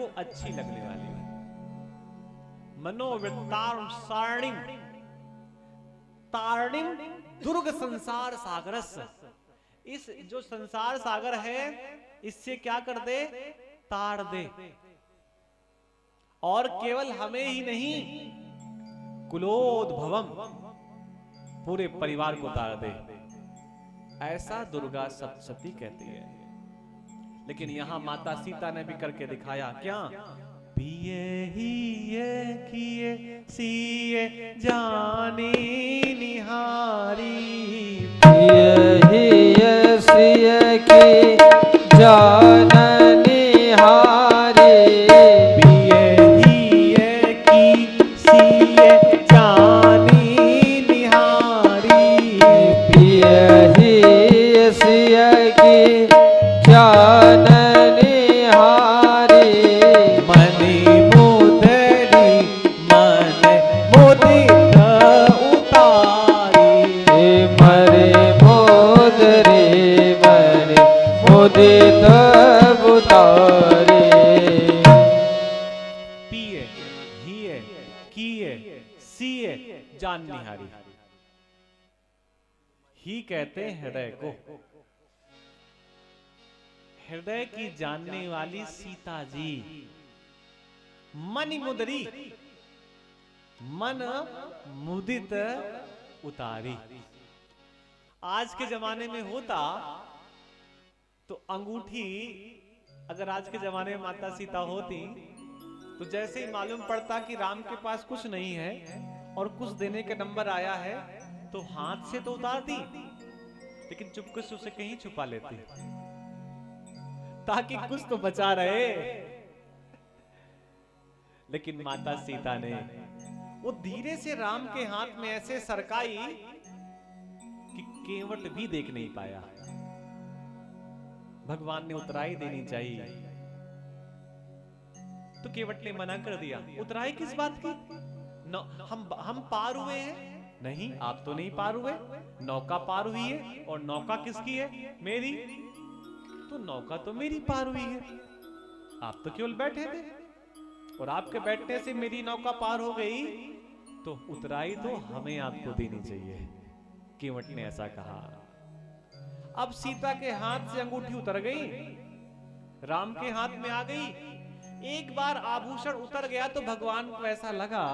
को अच्छी लगने वाली है। मनोवृत्तार सारणिम तारणिम दुर्ग संसार सागरस। इस जो संसार सागर है इससे क्या कर दे, ताड़ दे। और केवल हमें ही नहीं, कुलोद्भवम पूरे परिवार को ताड़ दे। ऐसा दुर्गा सप्तशती कहती है। लेकिन यहां माता सीता ने भी करके दिखाया। क्या? पिए ही ये किए सिए जानी निहारी। पिए ही ये सिए की जान निहारी। पिए ही ये की सिए जानी निहारी। पिए ही ये सिए की जान निहारी। मनि मुदरी मन मुदित उतारी। मरे मोदरे मरे मुदित उतारे। पिए हिए किए सिए जान निहारी। ही कहते हैं हृदय को। हृदय की जानने वाली सीता जी। मनि मुदरी मन मुदित उतारी। आज के जमाने में होता तो अंगूठी, अगर आज के जमाने में माता सीता होती तो जैसे ही मालूम पड़ता कि राम के पास कुछ नहीं है और कुछ देने का नंबर आया है तो हाथ से तो उतारती, लेकिन चुपके से उसे कहीं छुपा लेती ताकि कुछ तो बचा रहे। लेकिन माता सीता ने वो धीरे से राम के हाथ में ऐसे सरकाई कि केवट भी देख नहीं पाया। भगवान ने उतराई देनी चाहिए तो केवट ने मना कर दिया। उतराई किस बात की? हम पार हुए हैं। नहीं, आप तो नहीं पार हुए, नौका पार हुई है। और नौका किसकी है? मेरी। तो नौका तो मेरी पार हुई है, आप तो केवल बैठे थे और आपके बैठने से मेरी नौका पार हो गई, तो उतराई तो हमें आपको देनी चाहिए। केवट ने ऐसा कहा। अब सीता के हाथ से अंगूठी उतर गई, राम के हाथ में आ गई। एक बार आभूषण उतर गया तो भगवान को ऐसा लगा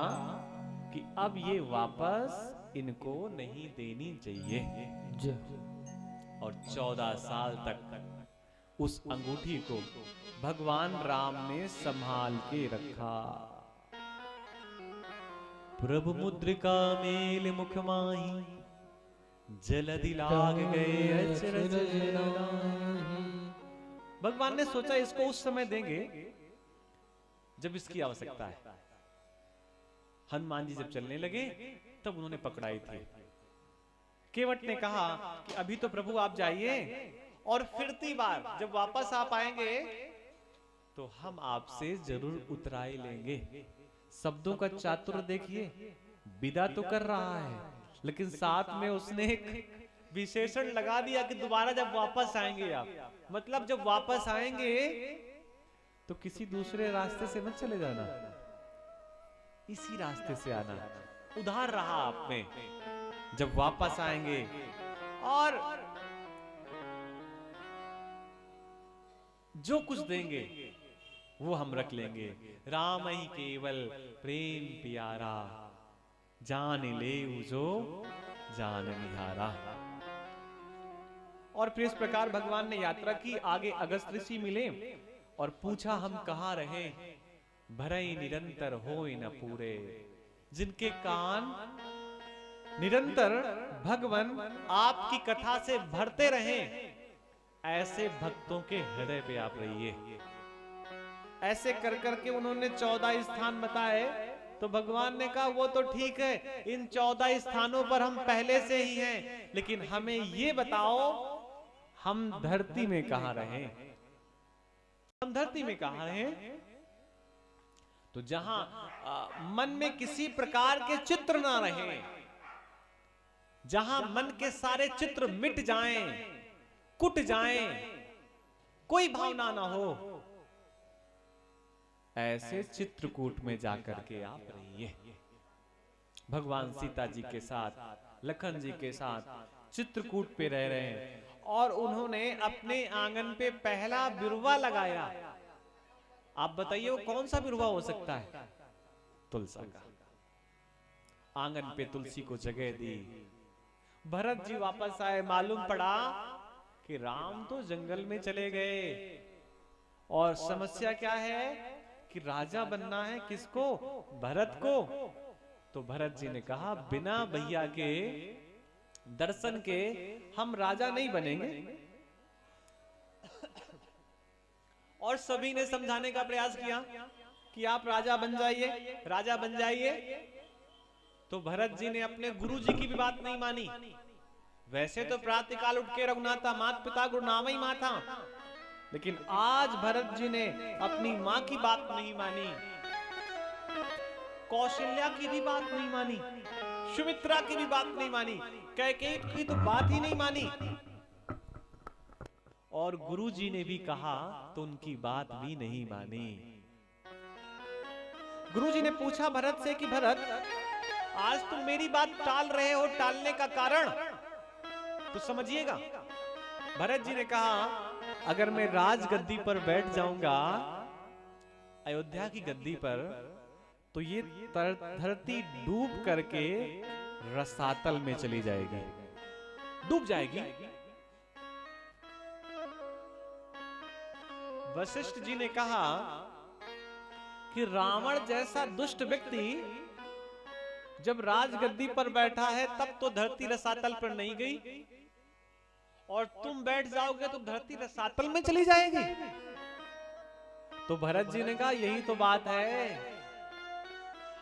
कि अब ये वापस इनको नहीं देनी चाहिए। और 14 साल तक उस अंगूठी को भगवान राम ने संभाल के रखा। प्रभु मुद्रिका मेल मुख माही, जलधि लाग गए अचरज नाहि। भगवान ने सोचा इसको उस समय देंगे जब इसकी आवश्यकता है। हनुमान जी जब चलने लगे तब उन्होंने पकड़ाई थी। केवट ने कहा कि अभी तो प्रभु आप जाइए, और फिरती बार जब वापस आप आएंगे तो हम आपसे जरूर उतराई लेंगे। शब्दों का चातुर्य देखिए, विदा तो कर रहा है लेकिन साथ में उसने एक विशेषण लगा दिया कि दोबारा जब वापस आएंगे आप, मतलब जब वापस आएंगे तो किसी दूसरे रास्ते से मत चले जाना, इसी रास्ते से आना। उधार रहा आप में। जब वापस आएंगे और जो कुछ देंगे वो हम रख लेंगे। राम ही केवल प्रेम प्यारा, जान ले जो जान निहारा। और फिर इस प्रकार भगवान ने यात्रा की। आगे अगस्त ऋषि मिले और पूछा हम कहाँ रहे। भरई निरंतर होय न पूरे, जिनके कान निरंतर भगवान आपकी कथा से भरते रहें, ऐसे भक्तों के हृदय पे आप रहिए। ऐसे कर करके उन्होंने 14 स्थान बताए। तो भगवान ने कहा वो तो ठीक है, इन 14 स्थानों पर हम पहले से ही हैं, लेकिन हमें ये बताओ हम धरती में कहां रहे। हम धरती में कहां रहे? तो जहां मन में किसी प्रकार के चित्र ना रहे, जहां मन के सारे चित्र मिट जाएं, कुट जाएं, कोई भावना ना हो, ऐसे चित्रकूट में जाकर के आप रहिए। भगवान सीता जी के साथ, लखन जी के साथ चित्रकूट पे रह रहे हैं और उन्होंने अपने आंगन पे पहला बिरुवा लगाया। आप बताइए वो कौन सा बिरुवा हो सकता है? तुलसी का। आंगन पे तुलसी को जगह दी। भरत जी वापस आए, मालूम पड़ा कि राम तो जंगल में चले गए और समस्या क्या है कि राजा बनना है किसको? भरत को। तो भरत जी ने कहा बिना भैया के दर्शन के हम राजा नहीं बनेंगे। और सभी ने समझाने का प्रयास किया कि आप राजा बन जाइए, राजा बन जाइए। तो भरत जी ने अपने गुरु जी की भी बात नहीं मानी। वैसे तो प्रातःकाल उठ के रघुनाथा मात पिता गुरु नाम ही माँ था, लेकिन आज भरत जी ने अपनी माँ की बात नहीं मानी, कौशल्या की भी बात नहीं मानी, सुमित्रा की भी बात नहीं मानी, कैकेयी की तो बात ही नहीं मानी। और गुरुजी ने भी कहा तो उनकी बात भी नहीं मानी। गुरुजी ने पूछा भरत से कि भरत, आज तुम मेरी बात टाल रहे हो, टालने का कारण तो समझिएगा। भरत जी ने कहा अगर मैं राजगद्दी पर बैठ जाऊंगा, अयोध्या की गद्दी पर, तो ये धरती डूब करके रसातल में चली जाएगी, डूब जाएगी। वशिष्ठ जी ने कहा कि रावण जैसा दुष्ट व्यक्ति जब राजगद्दी पर बैठा है तब तो धरती रसातल पर नहीं गई, और तुम बैठ जाओगे तो धरती रसातल में चली जाएगी। तो भरत जी ने कहा यही तो बात है,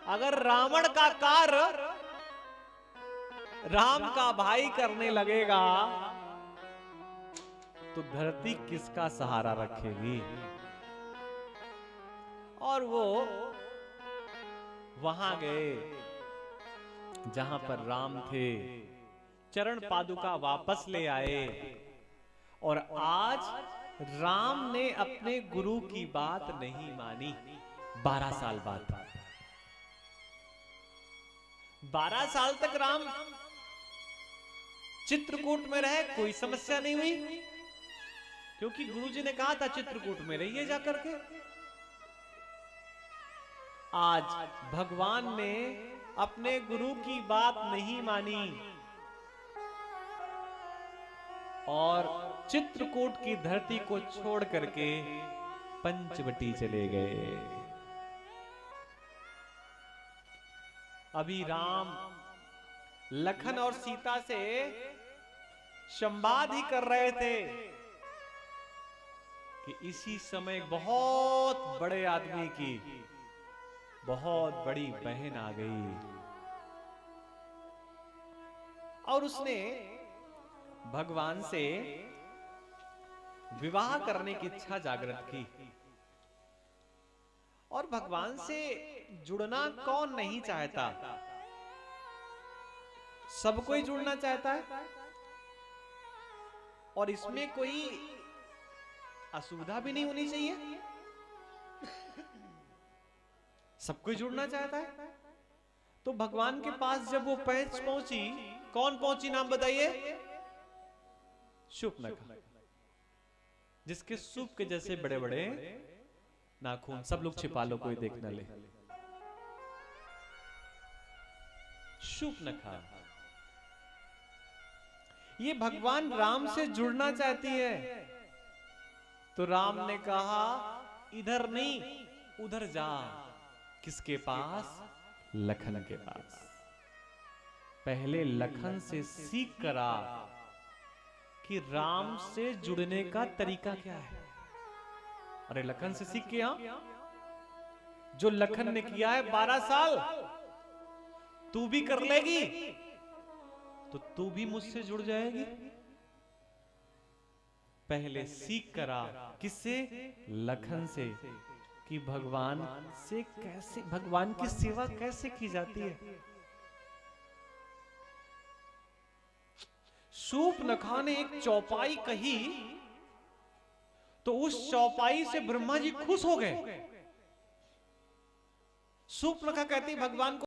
अगर रावण का कार्य राम का भाई करने लगेगा तो धरती किसका सहारा रखेगी। और वो वहां गए जहां पर राम थे, चरण पादुका वापस ले आए, और आज राम ने अपने गुरु की बात नहीं मानी। 12 साल बाद, 12 साल तक राम चित्रकूट में रहे, कोई समस्या नहीं हुई, क्योंकि गुरुजी ने कहा था चित्रकूट में रहिए जाकर के। आज भगवान ने अपने गुरु की बात नहीं मानी और चित्रकूट की धरती को छोड़ करके पंचवटी चले गए। अभी राम लखन और सीता से संवाद ही कर रहे थे कि इसी समय बहुत बड़े आदमी की बहुत बड़ी बहन आ गई और उसने भगवान से विवाह करने की इच्छा जागृत की। और भगवान से जुड़ना कौन नहीं चाहता, सब कोई जुड़ना चाहता है, और इसमें कोई असुविधा भी नहीं होनी चाहिए, सब कोई जुड़ना चाहता है। तो भगवान के पास जब वो पहुंची, कौन पहुंची नाम बताइए? शूर्पणखा, जिसके सूप के जैसे बड़े बड़े नाखून, सब लोग छिपा लो कोई देख न ले। शूर्पणखा ये भगवान राम से जुड़ना चाहती है। तो राम ने कहा इधर नहीं उधर जा। किसके पास? लखन के पास। पहले लखन से सीख करा कि राम से जुड़ने का तरीका क्या है। अरे लखन से सीख के जो लखन ने किया है 12 साल, तू भी कर लेगी तो तू भी मुझसे जुड़ जाएगी। पहले सीख करा, किससे? लखन से, कि भगवान से कैसे, भगवान की सेवा कैसे की जाती है। शूर्पणखा ने एक चौपाई कही तो उस चौपाई से ब्रह्मा जी खुश हो गए सूर्पनखा कहती भगवान को